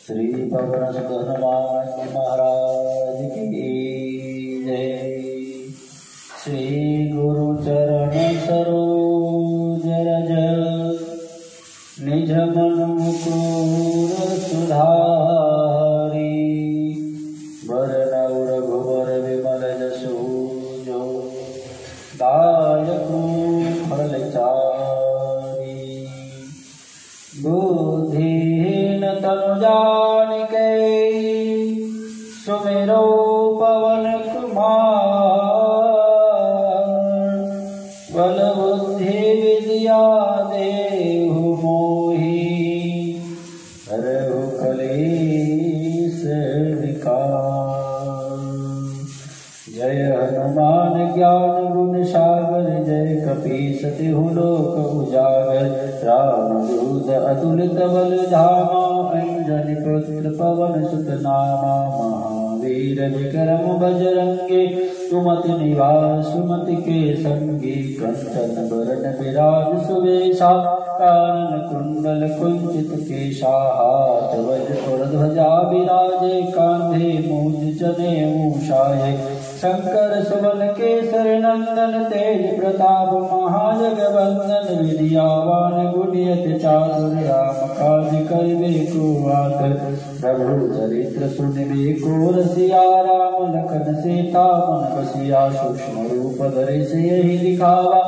श्री पवन सुत हनुमान महाराज की जय। श्री गुरु चरण सरोज रज निज मन मुकुर सुधारी। वरनौ रघुवर विमल जसु जो दायक फलचारी। बुद्धिहीन तनु जानिके सुमिरो पवन कुमार। बल बुद्धि विद्या देहु मोहि हरहु कलेश विकार। जय हनुमान ज्ञान गुण सागर जय कपीस तिहु लोक उजागर। रामदूत अतुलित बल धामा अंजनी पुत्र पवन सुत नामा। महावीर विक्रम बजरंगी सुमति निवास सुमति के संगी। कंचन बरन विराज सुवेशा कानन कुंडल कुंचित केशा। हाथ वज्र ध्वजा विराजे कांधे मूज जनेऊ छाये। शंकर सुवन केसरी नंदन तेज प्रताप महाजगवंदन। विद्यावान गुणियति चातुर राम काज करिबे को आतुर। प्रभु चरित्र सुनिबे को रसिया राम लखन सीता मन बसिया। सूक्ष्म रूप धरि सियहि दिखावा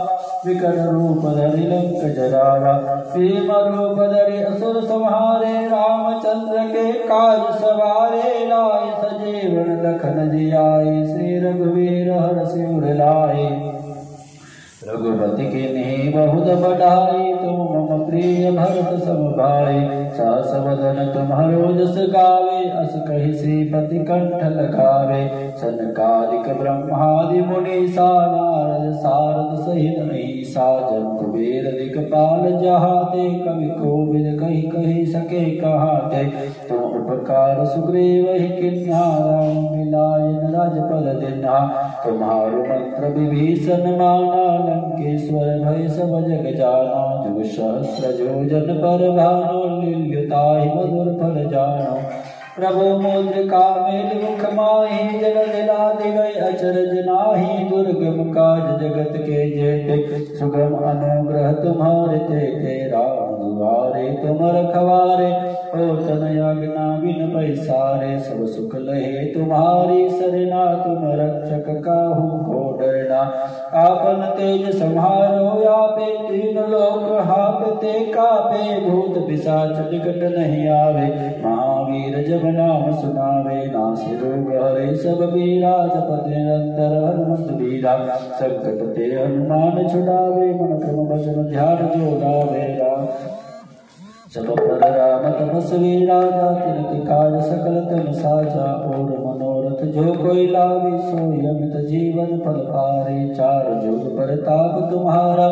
विकट रूप धरि लंक जरावा। भीम रूप धरि असुर संहारे रामचंद्र के काज सवारे। लाए सजीवन लखन जियाए श्री रघुवीर हरषि उर लाए। रघुपति के नेहि बहुत बढ़ाई तुम मम प्रिय भरत सम भाई। सहस वदन तुम्हारो जस गावे अस कहि श्रीपति कंठ लगावे। सनकादिक ब्रह्मादि मुनीसा नारद सारद सहित अहिसा। जन कुबेर दिक्पाल जहाते कवि कोविद कहि कहि सके कहाते। तुम उपकार सुग्रीव ही किन्हा राम मिलाय राजपद दिन्हा। तुम्हारो मंत्र विभीषण माना लंकेश्वर भय सब जग जाना। जुग सहस्र योजन पर भानु लील्युताहि मधुर फल जानो। प्रभु मुद्रिका मेल मुख माहि जल दिलाधि गए अचरज नाहि। दुर्गम काज जगत के जेते सुगम अनुग्रह तुम्हारे तेते। राम दुआरे तुम रखवारे हो तनया बिना बिन पैसारे। सब सुख लहे तुम्हारी सरना तुम रक्षक काहू को डरना। आपन तेज संहारो आपे तीन लोक हापते कापे। भूत पिशाच निकट नहीं आवे महावीर जब नाम सुनावे। नासि रोग हरे सब बीरा जपत निरंतर हनुमत बीरा। संकट ते हनुमान छुड़ावे मन क्रम वचन ध्यान जो लावे। सब पर राम तपस्वी राजा तिनके काज सकल तुम साजा। और मनोरथ जो कोई लावे सोई अमित जीवन फल पारे। चार जुग परताप तुम्हारा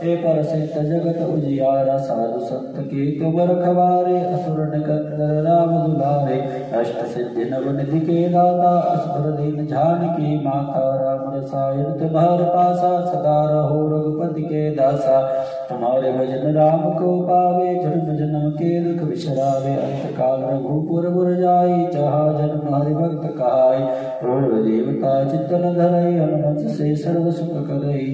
हे परसिद्ध जगत उजियारा। साधु संत के तुम रखवारे असुर निकंदन राम दुलारे। अष्ट सिद्धि नव निधि के दाता असुर दीन जानकी माता। राम रसायन तुम्हार पासा सदा रहो रघुपति के दासा। तुम्हारे भजन राम को पावे जन्म जन्म के दुख विसरावे। अंत काल रघुपुर पुर जाई जहाँ जन्म हरि भक्त कहाई। और देवता चित्तन धरई हनुमत से सर्व सुख करई।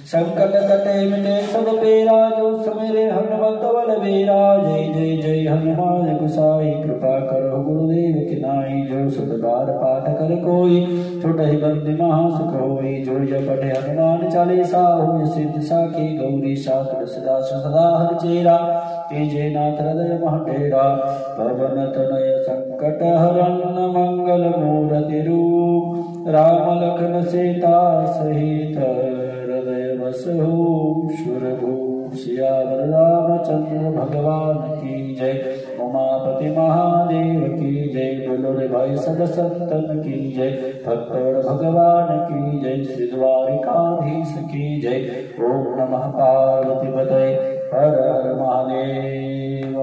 संकट कटे मिटे सब पेरा जो सुमिरे हनुमत बल बीरा। जय जय जय हनुमान गुसाई कृपा करो गुरुदेव की नाई। जो सुत बार पाठ कर कोई छुटहि बंदी महा सुख होई। जो जप पढ़े हनुमान चालीसा होय सिद्धि साखी गौरी। शास्त्र सदा सदा हर चेरा तेजे नाथ हृदय महडेरा। पवन तनय संकट हरन मंगल मूर्ति रूप। राम लखन सीता सहित हृदय बसहु सुरभूप। सियावर रामचंद्र भगवान की जय। उमापति महादेव की जय। बोलो रे भाई सब संतन की जय। भक्तों भगवान की जय। श्री द्वारिकाधीश की जय। ओम नमः पार्वती पतये हर हर महादेव।